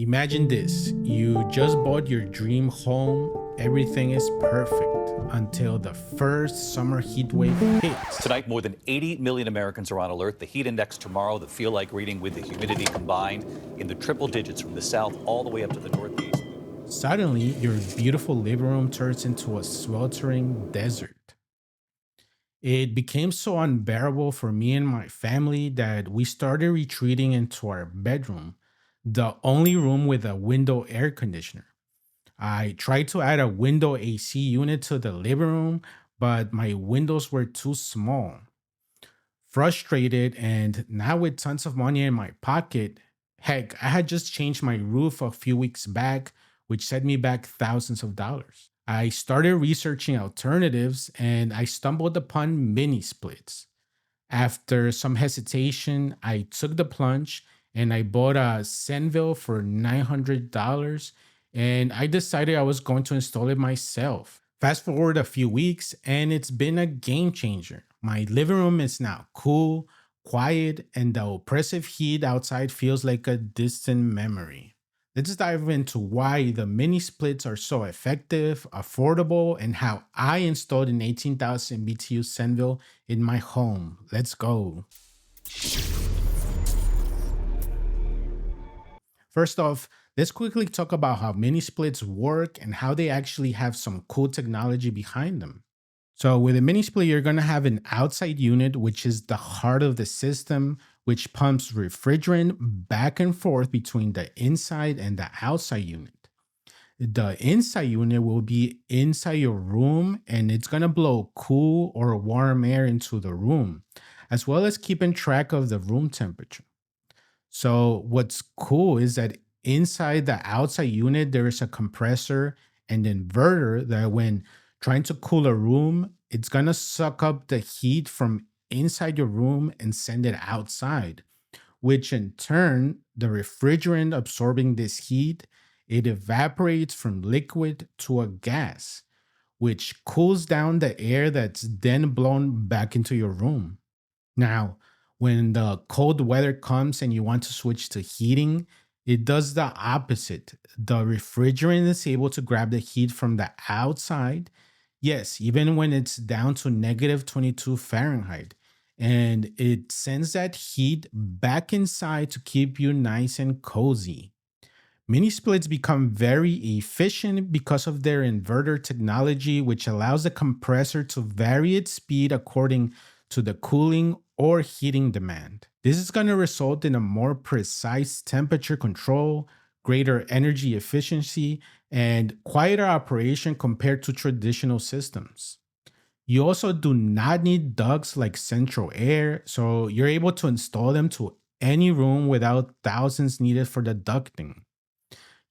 Imagine this, you just bought your dream home, everything is perfect until the first summer heat wave hits. Tonight, more than 80 million Americans are on alert. The heat index tomorrow, the feel-like reading with the humidity combined in the triple digits from the south all the way up to the northeast. Suddenly, your beautiful living room turns into a sweltering desert. It became so unbearable for me and my family that we started retreating into our bedroom, the only room with a window air conditioner. I tried to add a window AC unit to the living room, but my windows were too small. Frustrated and now with tons of money in my pocket, heck, I had just changed my roof a few weeks back, which set me back thousands of dollars. I started researching alternatives and I stumbled upon mini splits. After some hesitation, I took the plunge and I bought a Senville for $900 and I decided I was going to install it myself. Fast forward a few weeks and it's been a game changer. My living room is now cool, quiet, and the oppressive heat outside feels like a distant memory. Let's dive into why the mini splits are so effective, affordable, and how I installed an 18,000 BTU Senville in my home. Let's go. First off, let's quickly talk about how mini splits work and how they actually have some cool technology behind them. So with a mini split, you're going to have an outside unit, which is the heart of the system, which pumps refrigerant back and forth between the inside and the outside unit. The inside unit will be inside your room and it's going to blow cool or warm air into the room, as well as keeping track of the room temperature. So what's cool is that inside the outside unit, there is a compressor and inverter that when trying to cool a room, it's going to suck up the heat from inside your room and send it outside, which in turn, the refrigerant absorbing this heat, it evaporates from liquid to a gas, which cools down the air that's then blown back into your room. Now, when the cold weather comes and you want to switch to heating, it does the opposite. The refrigerant is able to grab the heat from the outside. Yes, even when it's down to negative 22 Fahrenheit. And it sends that heat back inside to keep you nice and cozy. Mini splits become very efficient because of their inverter technology, which allows the compressor to vary its speed according to the cooling or heating demand. This is going to result in a more precise temperature control, greater energy efficiency, and quieter operation compared to traditional systems. You also do not need ducts like central air, so you're able to install them to any room without thousands needed for the ducting.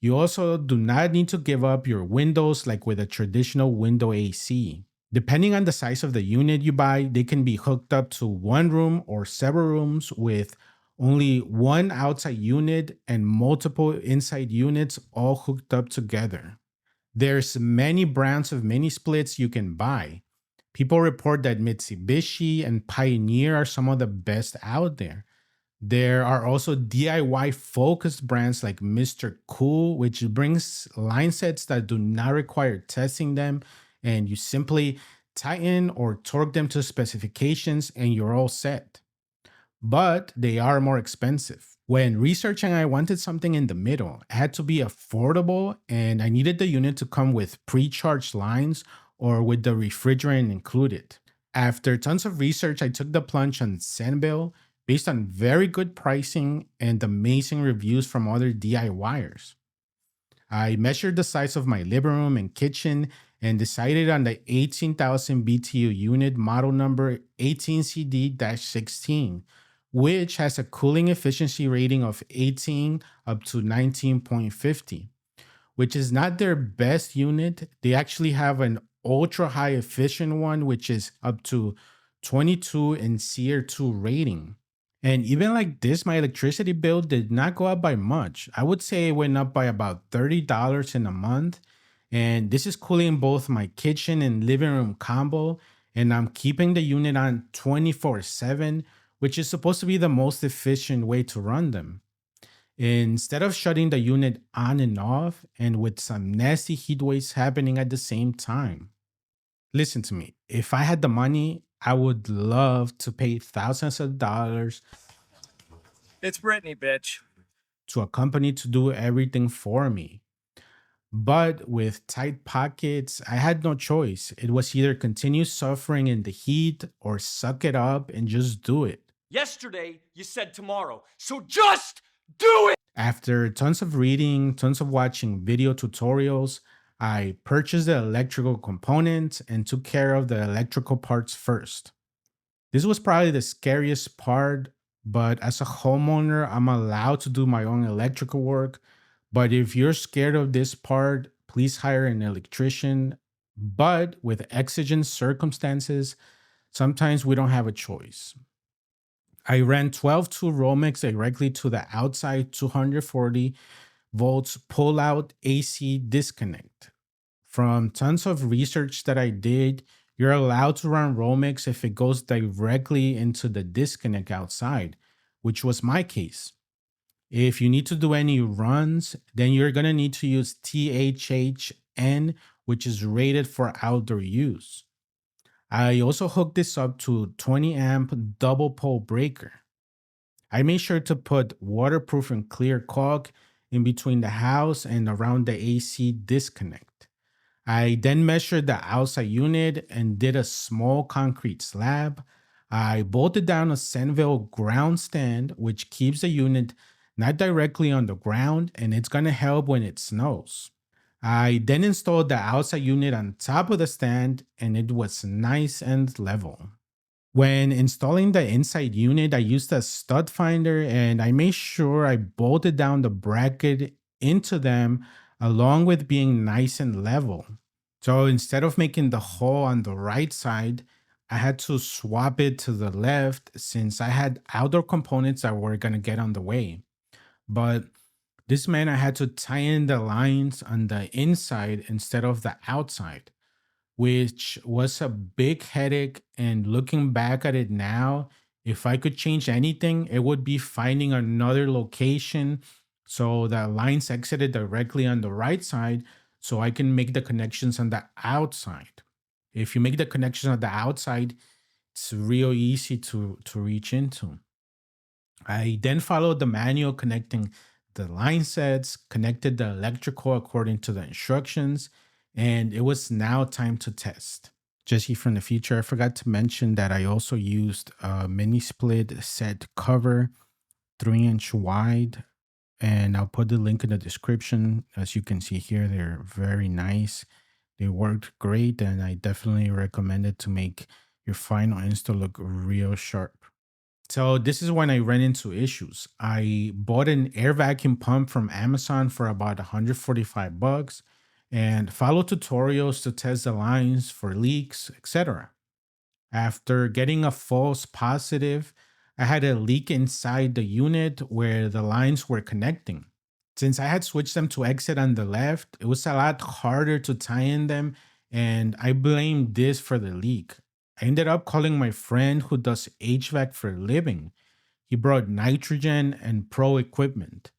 You also do not need to give up your windows like with a traditional window AC. Depending on the size of the unit you buy, they can be hooked up to one room or several rooms with only one outside unit and multiple inside units all hooked up together. There's many brands of mini splits you can buy. People report that Mitsubishi and Pioneer are some of the best out there. There are also DIY focused brands like Mr. Cool, which brings line sets that do not require testing them, and you simply tighten or torque them to specifications and you're all set. But they are more expensive. When researching, I wanted something in the middle. It had to be affordable and I needed the unit to come with pre-charged lines or with the refrigerant included. After tons of research, I took the plunge on Senville based on very good pricing and amazing reviews from other DIYers. I measured the size of my living room and kitchen and decided on the 18,000 BTU unit model number 18CD-16, which has a cooling efficiency rating of 18 up to 19.50, which is not their best unit. They actually have an ultra high efficient one, which is up to 22 in Tier 2 rating. And even like this, my electricity bill did not go up by much. I would say it went up by about $30 in a month. And this is cooling both my kitchen and living room combo. And I'm keeping the unit on 24/7, which is supposed to be the most efficient way to run them. instead of shutting the unit on and off and with some nasty heat waves happening at the same time. Listen to me. If I had the money, I would love to pay thousands of dollars It's Brittany, bitch. to a company to do everything for me. But with tight pockets, I had no choice. It was either continue suffering in the heat or suck it up and just do it. Yesterday, you said tomorrow, so just do it! After tons of reading, tons of watching video tutorials, I purchased the electrical components and took care of the electrical parts first. This was probably the scariest part, but as a homeowner, I'm allowed to do my own electrical work. But if you're scared of this part, please hire an electrician. But with exigent circumstances, sometimes we don't have a choice. I ran 12-2 Romex directly to the outside 240 volts pull out AC disconnect. From tons of research that I did, you're allowed to run Romex if it goes directly into the disconnect outside, which was my case. If you need to do any runs, then you're going to need to use THHN, which is rated for outdoor use. I also hooked this up to 20 amp double pole breaker. I made sure to put waterproof and clear caulk in between the house and around the AC disconnect. I then measured the outside unit and did a small concrete slab. I bolted down a Senville ground stand, which keeps the unit not directly on the ground, and it's going to help when it snows. I then installed the outside unit on top of the stand, and it was nice and level. When installing the inside unit, I used a stud finder and I made sure I bolted down the bracket into them along with being nice and level. So instead of making the hole on the right side, I had to swap it to the left since I had outdoor components that were going to get on the way. But this meant I had to tie in the lines on the inside instead of the outside, which was a big headache. And looking back at it now, if I could change anything, it would be finding another location so the lines exited directly on the right side so I can make the connections on the outside. If you make the connection on the outside, it's real easy to reach into. I then followed the manual connecting the line sets, connected the electrical according to the instructions, and it was now time to test. Jesse from the future, I forgot to mention that I also used a mini split set cover, 3-inch wide, and I'll put the link in the description. As you can see here, they're very nice. They worked great, and I definitely recommend it to make your final install look real sharp. So this is when I ran into issues. I bought an air vacuum pump from Amazon for about 145 bucks and followed tutorials to test the lines for leaks, etc. After getting a false positive, I had a leak inside the unit where the lines were connecting. Since I had switched them to exit on the left, it was a lot harder to tie in them, and I blamed this for the leak. I ended up calling my friend who does HVAC for a living. He brought nitrogen and pro equipment.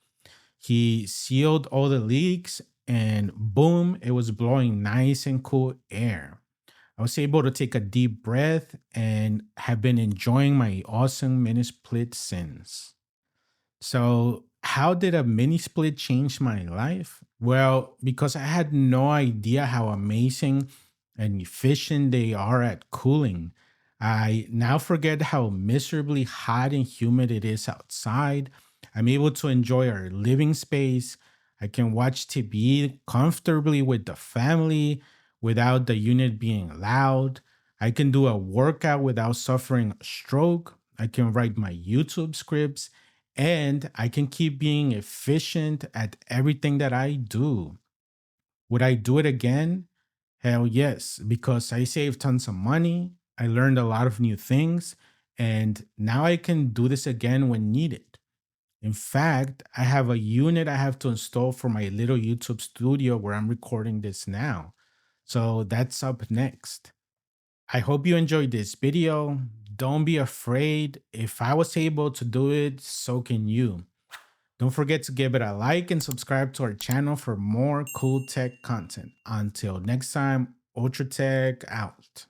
He sealed all the leaks, and boom, it was blowing nice and cool air. I was able to take a deep breath and have been enjoying my awesome mini split since. So, how did a mini split change my life? Well, because I had no idea how amazing and efficient they are at cooling. I now forget how miserably hot and humid it is outside. I'm able to enjoy our living space. I can watch TV comfortably with the family without the unit being loud. I can do a workout without suffering a stroke. I can write my YouTube scripts and I can keep being efficient at everything that I do. Would I do it again? Hell yes, because I saved tons of money. I learned a lot of new things, and now I can do this again when needed. In fact, I have a unit I have to install for my little YouTube studio where I'm recording this now. So that's up next. I hope you enjoyed this video. Don't be afraid. If I was able to do it, so can you. Don't forget to give it a like and subscribe to our channel for more cool tech content. Until next time, Ultra Tech out.